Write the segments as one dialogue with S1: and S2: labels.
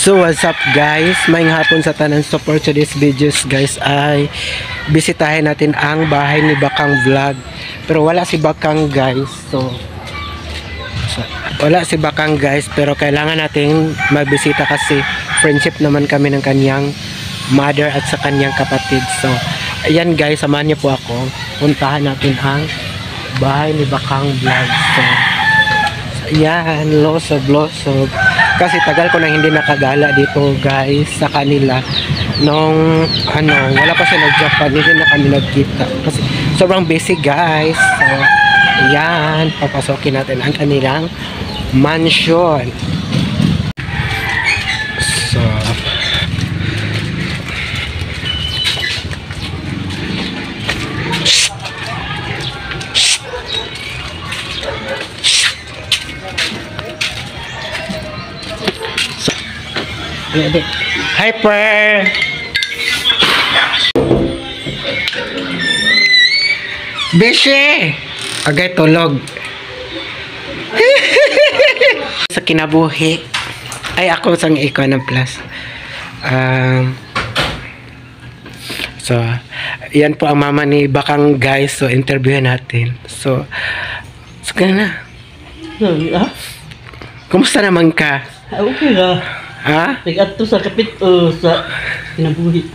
S1: So what's up guys, maayong hapon sa tanan. So for today's videos guys ay bisitahin natin ang bahay ni Bakang Vlog. Pero wala si Bakang guys. So wala si Bakang guys, pero kailangan nating magbisita kasi friendship naman kami ng kanyang mother at sa kanyang kapatid. So ayan guys, samahan niyo po ako. Puntahan natin ang bahay ni Bakang Vlog. So ayan, losob. Kasi tagal ko nang hindi nakagala dito guys sa kanila. Nung wala pa siya nag-Japan, hindi na kami nagkita. Kasi sobrang busy guys. So, ayan, papasokin natin ang kanilang mansion. So, Hyper. Bishi. Agay tulog. Sa kinabuhi ay ako sang ikaw ng plus. So yan po ang mama ni Bakang guys. So interviewin natin. So na. Kumusta naman ka?
S2: Okay lah.
S1: Ha?
S2: Nag-ato sa kapit sa kinabuhi.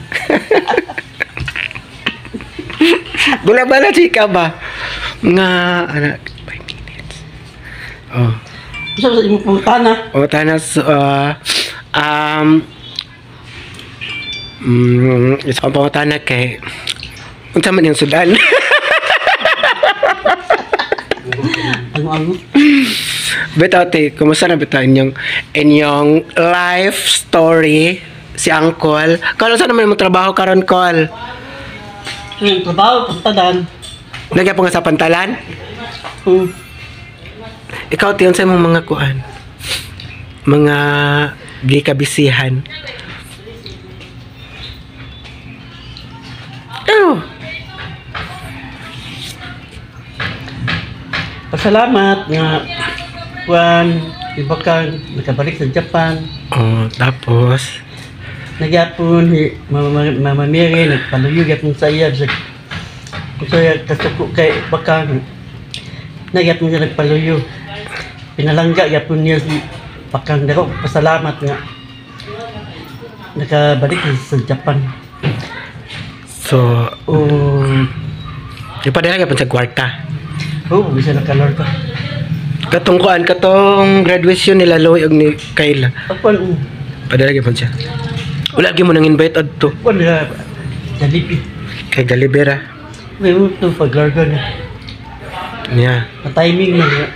S1: Bula-bala chika ba? Nga, anak, 5 minutes. Oh.
S2: Isa sa imong pangtana.
S1: Oh, tanas, isa pang pangtana kay, unsa man yung sudan?
S2: Ano?
S1: Betote, kumusta na bitaw inyong life story si Uncle? Kalo saan naman mo trabaho karon Col?
S2: Yung trabaho, pantalan.
S1: Nagya po nga sa pantalan? Ikaw tiyon sa mong mga kuan. Mga gikabisihan. Oh.
S2: Pasalamat nga kuan Bakang nakabalik sa Japan.
S1: Oh, tapos
S2: Nagyapon Mama Mary nagpaluyog yapon sa iya sa kasuko kay Bakang. Nagyapon siya nagpaluyog. Pinalangga yapon niya si Bakang. Dako pasalamat nga nakabalik sa Japan.
S1: so ipadala ka pa sa kwarta.
S2: Bisa nakalor ka.
S1: Katong kuan, katong graduation nila Loy og ni Kayla.
S2: Apan
S1: Padala ka pa siya. Wala gyud mo nang invite adto
S2: Kuan na Jalipi.
S1: kay Galibera.
S2: May uto paglarga na.
S1: Niya.
S2: Na-timing na nga.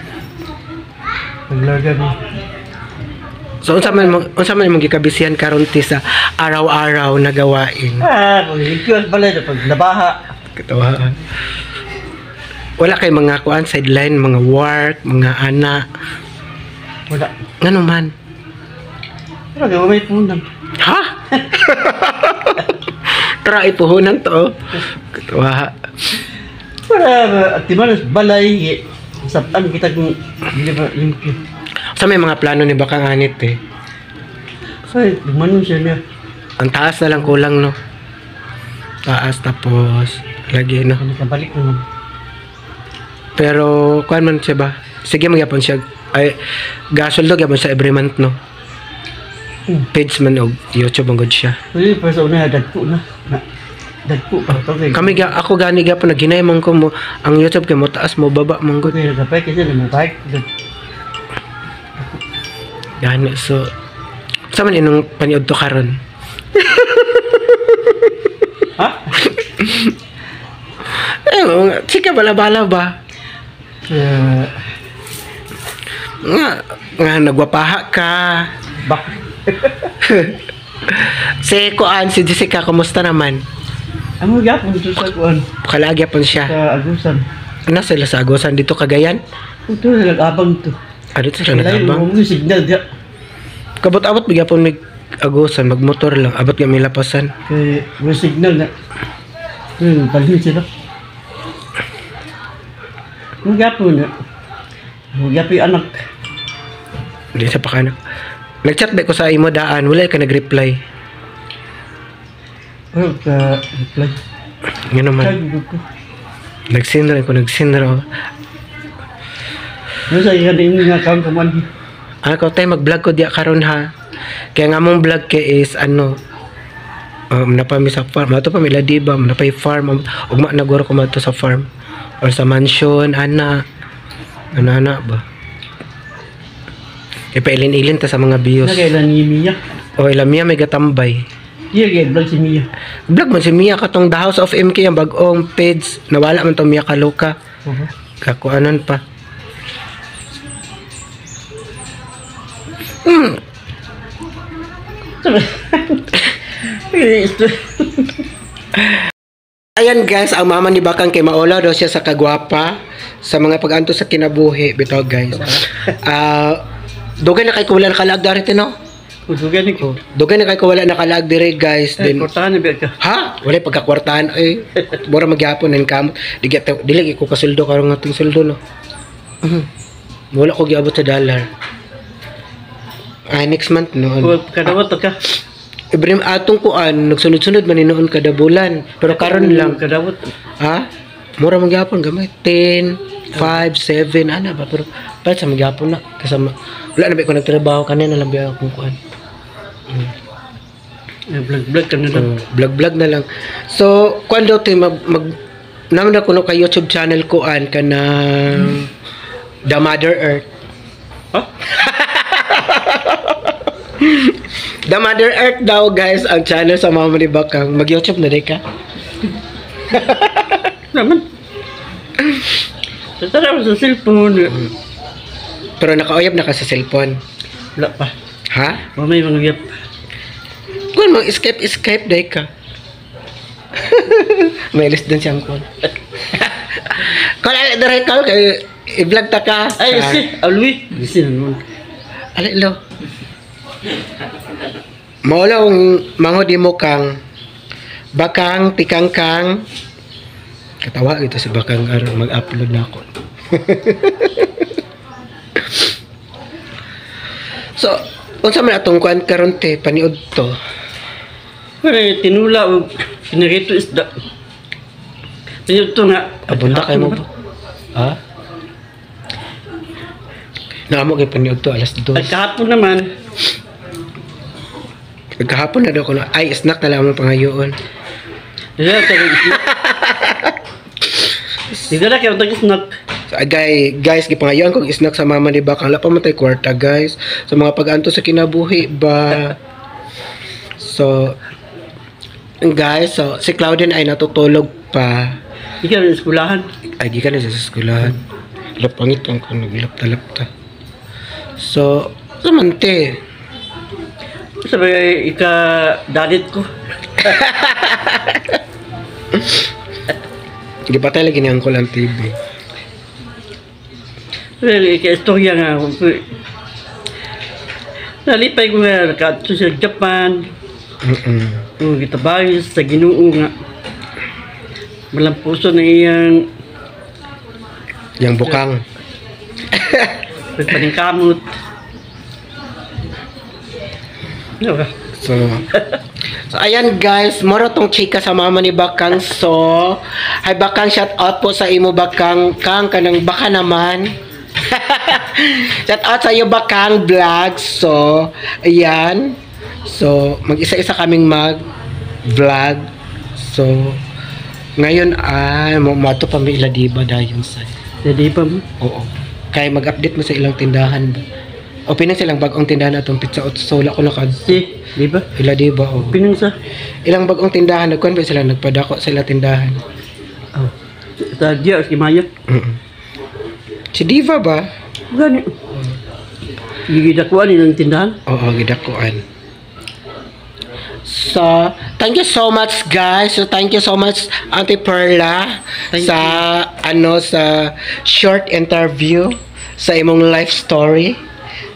S2: Paglarga na.
S1: So unsa man imong gikabisihan karon ti sa araw-araw na gawain?
S2: Pag-ikyuan pala na paglabaha.
S1: Katawa. Wala kay mga kuan sideline, mga work, mga ana.
S2: Wala.
S1: Ngano man?
S2: Pero gawin po nang.
S1: Ha? Tara ipuhunan to. Katawa.
S2: Para at di manas balay. Sapan kita kung hindi ba limpyo.
S1: Sa may mga plano ni Bakang Anit eh.
S2: Kasi lumanon siya niya.
S1: Ang taas na lang kulang no. Taas tapos lagi no.
S2: Nakabalik naman.
S1: Pero kuan man siya ba? Sige magyapon siya. Ay gasoldo gyapon siya every month no. Page man og YouTube ang good siya.
S2: Uy, para sa una dagko na. Dagko pa to kay.
S1: Ako gani gyapon naginay man ko mo ang YouTube kay mo taas mo baba man good.
S2: Kaya nagapay kasi na mo bike.
S1: Gani so sa man inong paniud to karon.
S2: Ha?
S1: Chika bala-bala ba? Nga nagwapaha ka.
S2: Bak.
S1: Si Jessica, kumusta naman?
S2: Amo gyapon dito sa kuan.
S1: Kalagya pa siya.
S2: Sa Agusan.
S1: Ano sila sa Agusan dito Cagayan?
S2: Ito nag-abang to.
S1: Dito sila nagabang.
S2: May signal dia.
S1: Kabot-abot bigyan po may Agusan, magmotor lang. Abot kami lapasan.
S2: Kay may signal na. Palhin sila. Magyapon na. Magyapon anak.
S1: Hindi sa pakanak. Nag-chat ba ko sa imo daan, wala ka nag-reply.
S2: Ano ka reply?
S1: Nga naman.
S2: Kagod ko.
S1: Nagsinra ko.
S2: Ano sa iya din nga account ko man.
S1: Ako tayo mag-vlog ko diya karon ha. Kaya nga mong vlog kay is ano, napami sa farm. Mato pa mila diba, napay farm. Ugma naguro ko mato sa farm. Or sa mansion, ana ba? Ipailin-ilin ta sa mga bios.
S2: Nagailan ni Mia.
S1: O ilang Mia may gatambay.
S2: Iya kay vlog si Mia.
S1: Vlog man si Mia katong The House of MK ang bag-ong page. Nawala man to Mia Kaloka. Kakuanan pa. Ayan guys, ang mama ni Bakang kay Maola daw siya sa kagwapa sa mga pag-anto sa kinabuhi bitaw guys. Dugay na kay kuwala nakalag darite no?
S2: Usugan ko.
S1: Dugay na kay kuwala nakalag dire guys. Then
S2: Portahan na ba ka?
S1: ha? Wala pagkakwartahan ay mura magyapon nin kamot. Dili ko kasuldo karon nga ting suldo no. Wala ko giabot sa dollar. Ay next month no.
S2: Kadawat ka.
S1: Ibrahim atong kuan nagsunod-sunod man noon kada bulan pero karon lang
S2: Kadawat.
S1: ha mura magyapon gamay 10 5 7 ana ba pero pa sa magyapon na kasama wala na ba ko nagtrabaho kanina lang ba akong kuan
S2: Vlog ka na lang.
S1: vlog na lang so kuan daw tay mag naman ako no kay YouTube channel kuan kana The Mother Earth
S2: Ha?
S1: The Mother Earth daw guys ang channel sa mama ni Bakang mag-YouTube na di ka
S2: Naman. Tatara sa cellphone.
S1: pero nakauyab na ka sa cellphone
S2: Wala pa.
S1: ha
S2: Mamay mga yap.
S1: kung mag escape day ka may list din siyang call kung ala direct call kay i-vlog ta ka
S2: Ay, si Alwi. Bisi na nun.
S1: alilo maulaw mango di mo kang Bakang tikangkang katawa ito si Bakang aron mag-upload na ako so unsa man atong kuan karon te paniud to
S2: Pero tinula o pinarito isda. Tinito nga.
S1: abunda kay mo ba ha naamo kay paniud to alas 2
S2: At kahapon naman,
S1: kahapon na daw ko na ay snack na lang mo pangayoon
S2: dila tayo isnak. Dila kayo tayo isnak.
S1: so, guys gipangayoon kong snack sa mama ni Bakang wala pa man tay kwarta guys sa mga pag-anto sa kinabuhi ba so guys so si Claudine ay natutulog pa
S2: Ikaw na eskulahan.
S1: ay di ka na sa eskwelahan lapangit ang kung naglapta-lapta so samante
S2: Sabi ika-dalit ko.
S1: di pa tayo lagi niyang kulang TV
S2: Sabi ika-istorya nga ako. Nalipay ko nga nakato sa Japan. O kita bayos sa Ginoo nga. Walang puso na iyang
S1: yang bukang
S2: paningkamot. Ano ka?
S1: so ayan guys moro tong chika sa mama ni Bakang so hi Bakang shout out po sa imo Bakang kang kanang baka naman shout out sa iyo Bakang vlog so ayan so mag-isa-isa kaming mag vlog so ngayon ay mato pa may ila diba dayon sa
S2: Hindi pa mo?
S1: oo kay mag-update mo sa ilang tindahan ba o pinang silang bagong tindahan atong pizza at sola ko nakad
S2: Si, di ba?
S1: ila diba o
S2: Pinang sa?
S1: ilang bagong tindahan nagkuan ba sila nagpadako sila tindahan
S2: Oh. Sa Dia, si Maya.
S1: si Diva ba
S2: Gani. Gigidakuan nilang tindahan.
S1: oo gidakuan so thank you so much guys so thank you so much Auntie Perla
S2: Thank
S1: sa sa short interview sa imong life story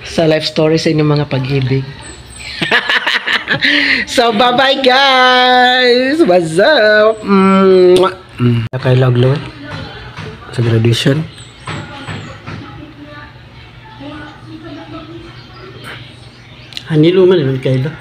S1: sa inyong mga pag-ibig so bye bye guys what's up kay laglo sa graduation
S2: Hanilo man naman kayo.